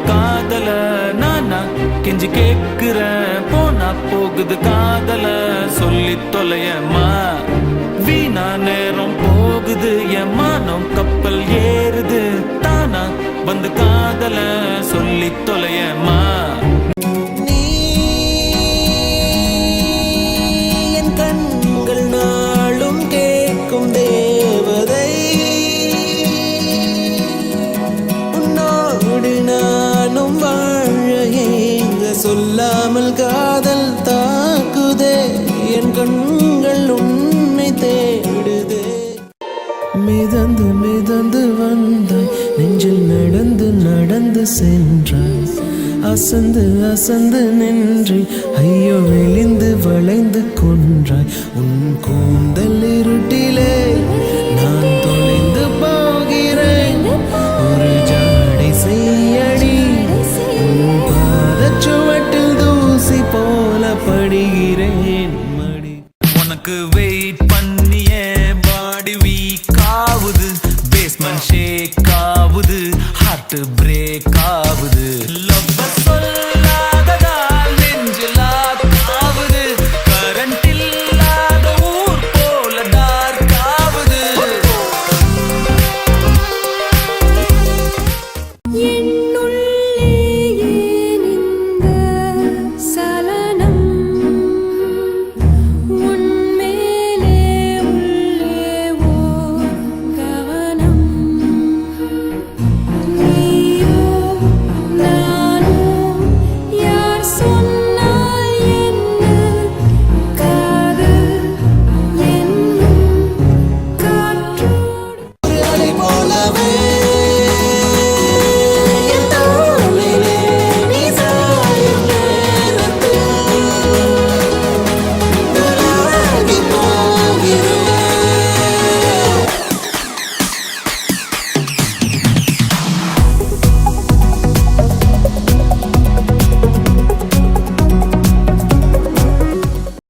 காதல நானா கெஞ்சி கேக்குறேன் போனா போகுது காதல சொல்லி தொலையம்மா வீணா நேரம் போகுது என் மானம் கப்பல் ஏறுது தானா வந்து காதல சொல்லி தொலையம்மா சொல்லாமல் காதல் தாக்குதே என் கண்கள் உன்னை தேடுதே மிதந்து மிதந்து வந்தாய் நெஞ்சில் நடந்து நடந்து சென்றாய் அசந்து அசந்து நின்று ஐயோ விழிந்து வளைந்து கொன்றாய் உன் கூந்தல் இருட்டிலே நான் தொலைந்து போகிறேன் ஒரு ஜாடை செய்யடி சுவட்டில் தூசி போல படுகிறேன் மடி உனக்கு வெயிட் பண்ணிய பாடி வீக் ஆகுது பேஸ்மெண்ட் ஷேக் ஆகுது ஹார்ட் பிரேக் ஆகுது லவ் சொல்லாததால் நெஞ்சில் ஆகுது கரண்ட் இல்லாத ஊர் போல டார்க் ஆகுது